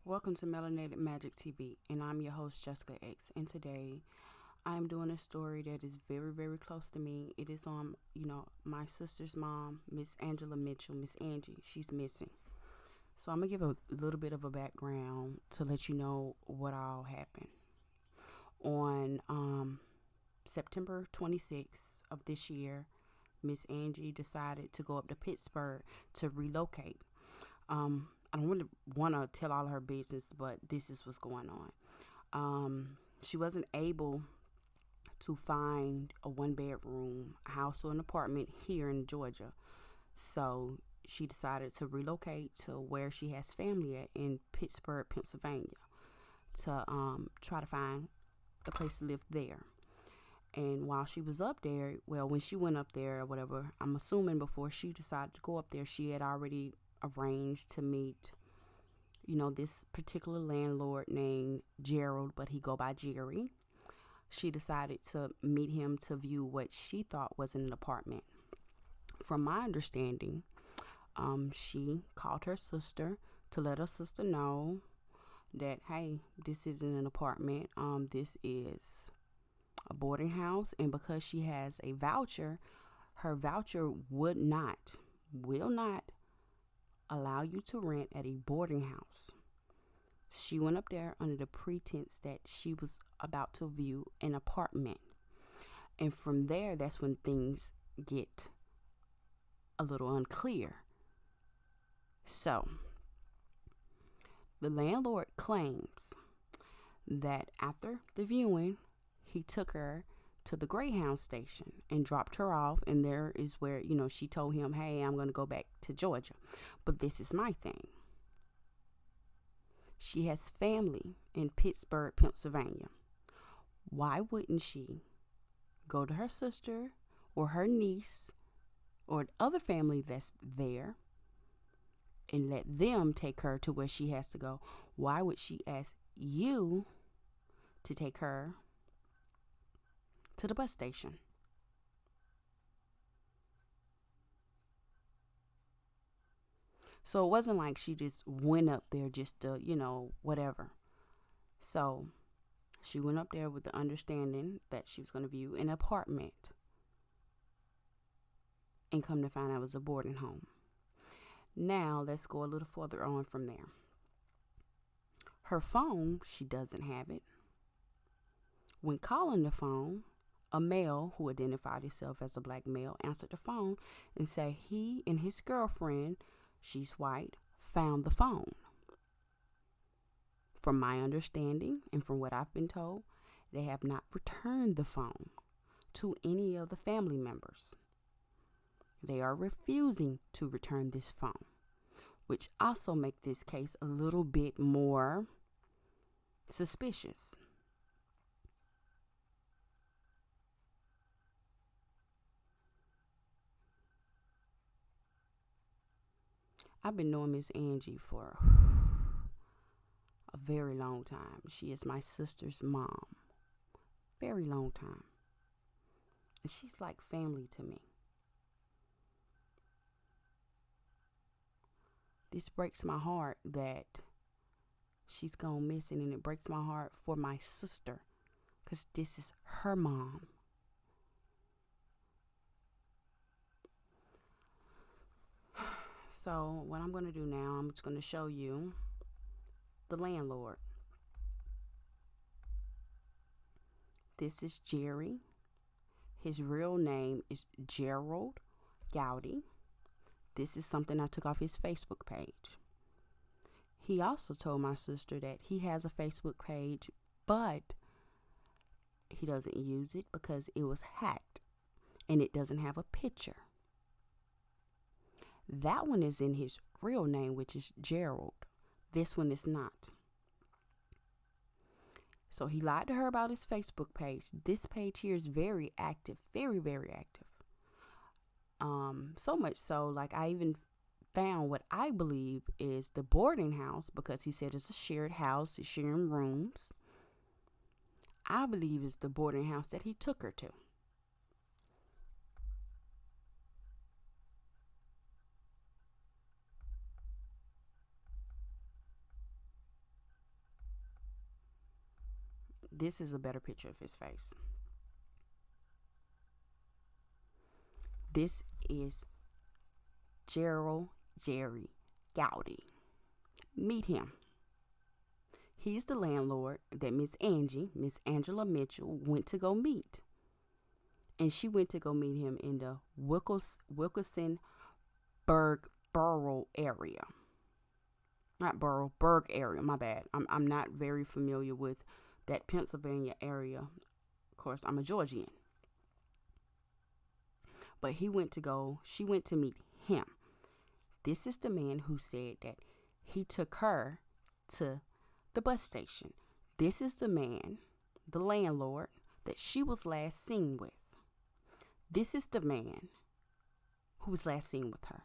Welcome to MelanatedMagikTV, and I'm your host, Jessica X. And today, I'm doing a story that is very, very close to me. It is on, my sister's mom, Miss Angela Mitchell, Miss Angie. She's missing. So I'm gonna give a little bit of a background to let you know what all happened. On September 26th of this year, Miss Angie decided to go up to Pittsburgh to relocate. I don't really want to tell all her business, but this is what's going on. She wasn't able to find a one-bedroom house or an apartment here in Georgia, so she decided to relocate to where she has family at in Pittsburgh, Pennsylvania, to try to find a place to live there. And while she was up there, well, when she went up there or whatever, I'm assuming before she decided to go up there, she had already arranged to meet, this particular landlord named Gerald, but he go by Jerry. She decided to meet him to view what she thought was an apartment. From my understanding, she called her sister to let her sister know that, hey, this isn't an apartment. This is a boarding house, and because she has a voucher, her voucher will not allow you to rent at a boarding house. She went up there under the pretense that she was about to view an apartment. And from there, that's when things get a little unclear. So, the landlord claims that after the viewing, he took her to the Greyhound station and dropped her off, and there is where she told him, hey, I'm going to go back to Georgia. But this is my thing. She has family in Pittsburgh, Pennsylvania. Why wouldn't she go to her sister or her niece or other family that's there and let them take her to where she has to go? Why would she ask you to take her to the bus station? So it wasn't like she just went up there just to, whatever. So she went up there with the understanding that she was going to view an apartment, and come to find out it was a boarding home. Now let's go a little further on from there. Her phone, she doesn't have it. When calling the phone, a male who identified himself as a black male answered the phone and said he and his girlfriend, she's white, found the phone. From my understanding and from what I've been told, they have not returned the phone to any of the family members. They are refusing to return this phone, which also make this case a little bit more suspicious. I've been knowing Miss Angie for a very long time. She is my sister's mom. Very long time. And she's like family to me. This breaks my heart that she's gone missing, and it breaks my heart for my sister because this is her mom. So what I'm going to do now, I'm just going to show you the landlord. This is Jerry. His real name is Gerald Gowdy. This is something I took off his Facebook page. He also told my sister that he has a Facebook page, but he doesn't use it because it was hacked and it doesn't have a picture. That one is in his real name, which is Gerald. This one is not. So he lied to her about his Facebook page. This page here is very active, very, very active. So much so, like I even found what I believe is the boarding house, because he said it's a shared house, it's sharing rooms. I believe it's the boarding house that he took her to. This is a better picture of his face. This is Gerald Jerry Gowdy. Meet him. He's the landlord that Miss Angie, Miss Angela Mitchell, went to go meet. And she went to go meet him in the Wilkinsonburg borough area. Not borough, Berg area, my bad. I'm not very familiar with that Pennsylvania area. Of course, I'm a Georgian. But she went to meet him. This is the man who said that he took her to the bus station. This is the man, the landlord, that she was last seen with. This is the man who was last seen with her.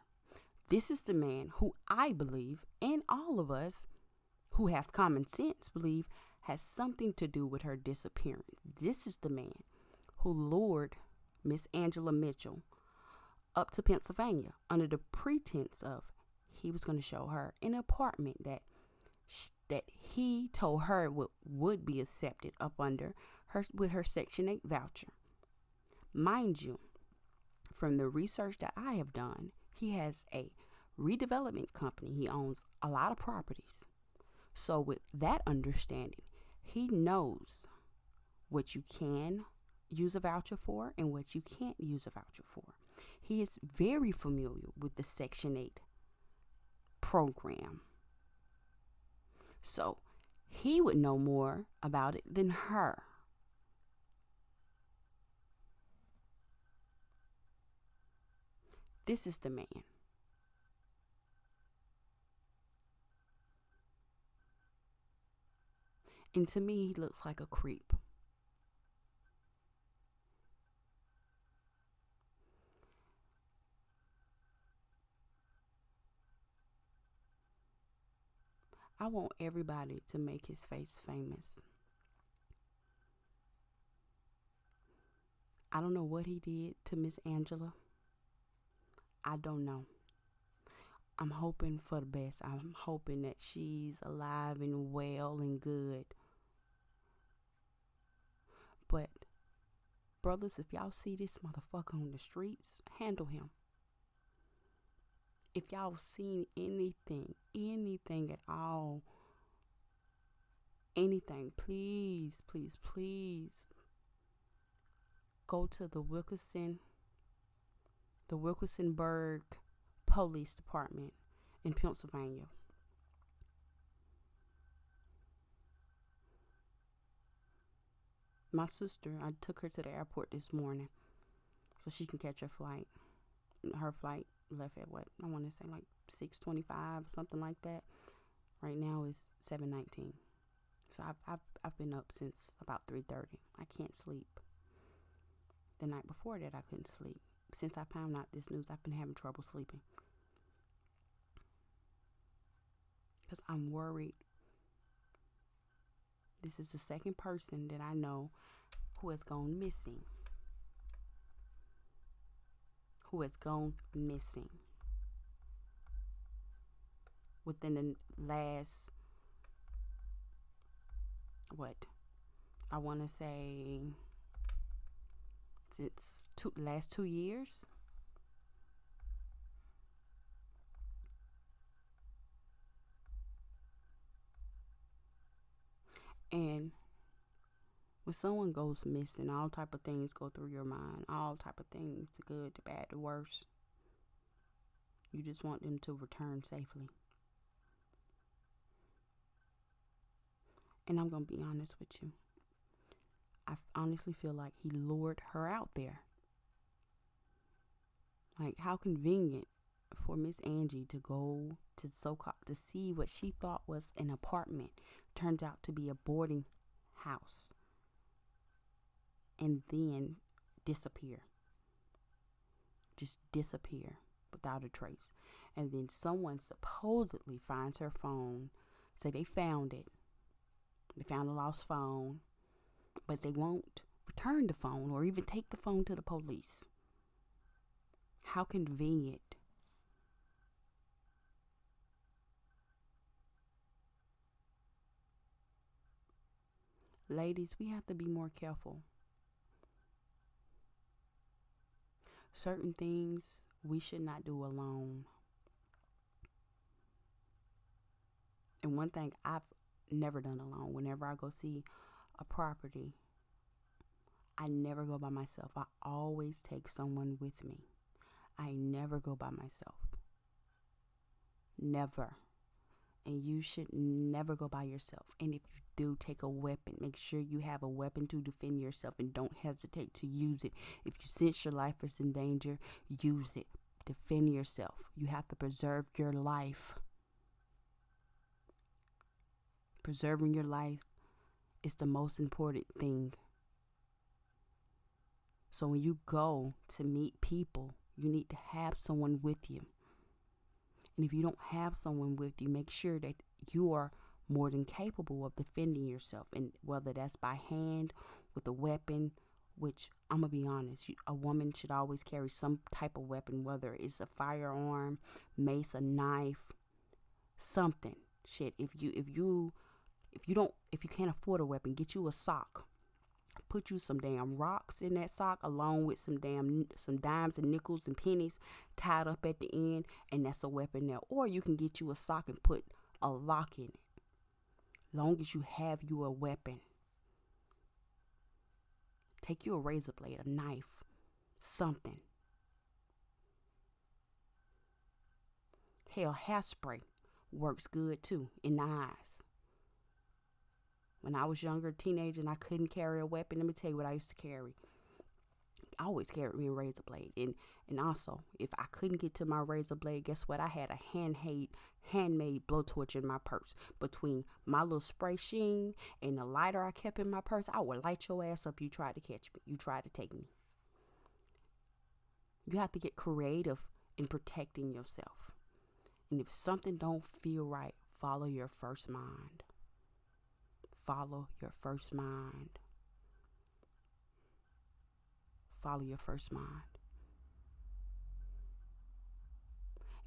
This is the man who I believe, and all of us who have common sense believe, has something to do with her disappearance. This is the man who lured Miss Angela Mitchell up to Pennsylvania under the pretense of he was going to show her an apartment that he told her would be accepted up under her with her Section 8 voucher. Mind you, from the research that I have done, he has a redevelopment company. He owns a lot of properties. So with that understanding, he knows what you can use a voucher for and what you can't use a voucher for. He is very familiar with the Section 8 program. So he would know more about it than her. This is the man. And to me, he looks like a creep. I want everybody to make his face famous. I don't know what he did to Miss Angela. I don't know. I'm hoping for the best. I'm hoping that she's alive and well and good. But, brothers, if y'all see this motherfucker on the streets, handle him. If y'all seen anything at all, anything, please, please, please go to the Wilkinsonburg Police Department in Pennsylvania. My sister, I took her to the airport this morning so she can catch her flight. Her flight left at what? I want to say like 6:25, something like that. Right now is 7:19. So I've been up since about 3:30. I can't sleep. The night before that, I couldn't sleep. Since I found out this news, I've been having trouble sleeping. Because I'm worried. This is the second person that I know who has gone missing. Within the last, I want to say, since last 2 years. And when someone goes missing, all type of things go through your mind. All type of things, the good, the bad, the worst. You just want them to return safely. And I'm going to be honest with you. I honestly feel like he lured her out there. Like, how convenient for Miss Angie to go to see what she thought was an apartment. Turns out to be a boarding house. And then disappear. Just disappear without a trace. And then someone supposedly finds her phone. Say they found it. They found a lost phone. But they won't return the phone or even take the phone to the police. How convenient. Ladies, we have to be more careful. Certain things we should not do alone. And one thing I've never done alone, whenever I go see a property, I never go by myself. I always take someone with me. I never go by myself. Never. And you should never go by yourself. And if you do take a weapon, make sure you have a weapon to defend yourself and don't hesitate to use it. If you sense your life is in danger, use it. Defend yourself. You have to preserve your life. Preserving your life is the most important thing. So when you go to meet people, you need to have someone with you. And if you don't have someone with you, make sure that you are more than capable of defending yourself. And whether that's by hand, with a weapon, which I'm going to be honest, a woman should always carry some type of weapon, whether it's a firearm, mace, a knife, something. Shit, if you can't afford a weapon, get you a sock. Put you some damn rocks in that sock along with some dimes and nickels and pennies tied up at the end, and that's a weapon there. Or you can get you a sock and put a lock in it. Long as you have you a weapon. Take you a razor blade, a knife, something. Hell, hairspray works good too in the eyes. When I was younger, teenager, and I couldn't carry a weapon, let me tell you what I used to carry. I always carried me a razor blade. And also, if I couldn't get to my razor blade, guess what? I had a handmade blowtorch in my purse. Between my little spray sheen and the lighter I kept in my purse, I would light your ass up. You tried to catch me. You tried to take me. You have to get creative in protecting yourself. And if something don't feel right, follow your first mind. Follow your first mind. Follow your first mind.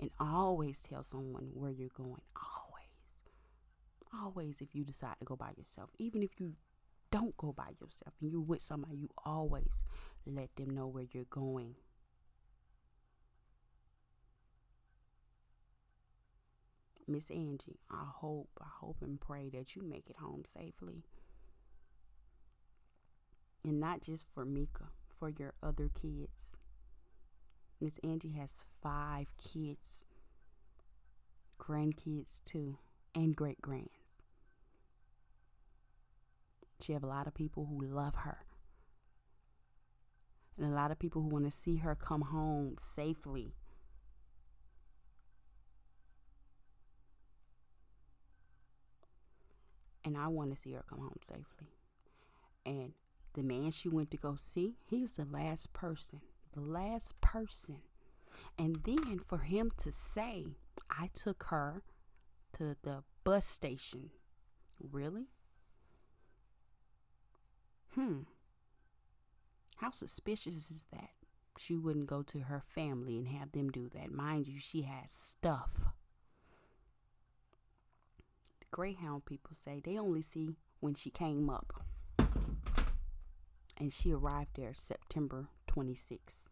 And always tell someone where you're going. Always if you decide to go by yourself. Even if you don't go by yourself and you're with somebody, you always let them know where you're going. Miss Angie, I hope and pray that you make it home safely. And not just for Mika, for your other kids. Miss Angie has 5 kids, grandkids too, and great grands. She have a lot of people who love her. And a lot of people who want to see her come home safely. And I want to see her come home safely. And the man she went to go see, he's the last person. And then for him to say, I took her to the bus station. Really? How suspicious is that? She wouldn't go to her family and have them do that. Mind you, she has stuff. The Greyhound people say they only see when she came up. And she arrived there September 26th.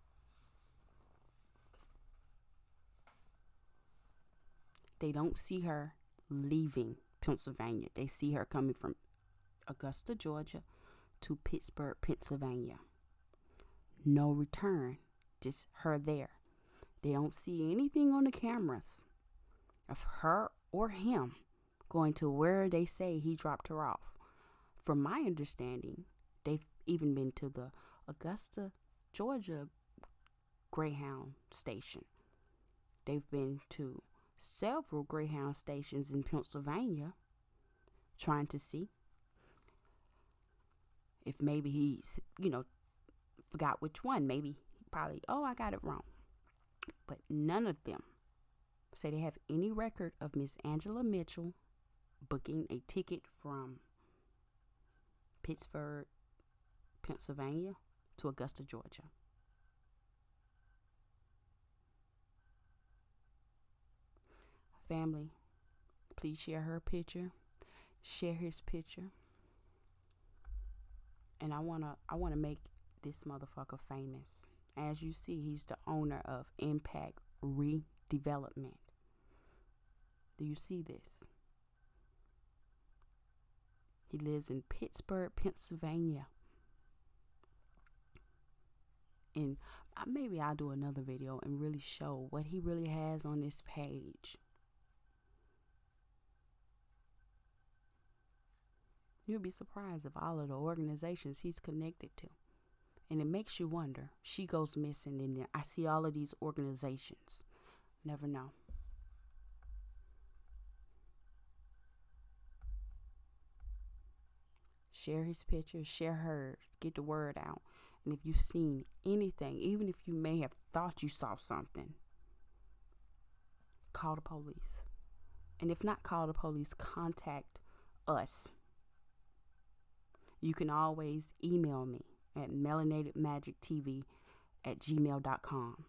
They don't see her leaving Pennsylvania. They see her coming from Augusta, Georgia to Pittsburgh, Pennsylvania. No return, just her there. They don't see anything on the cameras of her or him going to where they say he dropped her off. From my understanding, they've even been to the Augusta, Georgia Greyhound station. They've been to several Greyhound stations in Pennsylvania trying to see if maybe he's, forgot which one. Maybe he probably, I got it wrong. But none of them say they have any record of Miss Angela Mitchell booking a ticket from Pittsburgh, Pennsylvania to Augusta, Georgia. Family, please share her picture. Share his picture. And I wanna make this motherfucker famous. As you see, he's the owner of Impact Redevelopment. Do you see this? He lives in Pittsburgh, Pennsylvania. And maybe I'll do another video and really show what he really has on this page. You'll be surprised of all of the organizations he's connected to. And it makes you wonder. She goes missing, and then I see all of these organizations. Never know. Share his pictures, share hers, get the word out. And if you've seen anything, even if you may have thought you saw something, call the police. And if not call the police, contact us. You can always email me at MelanatedMagikTV@gmail.com.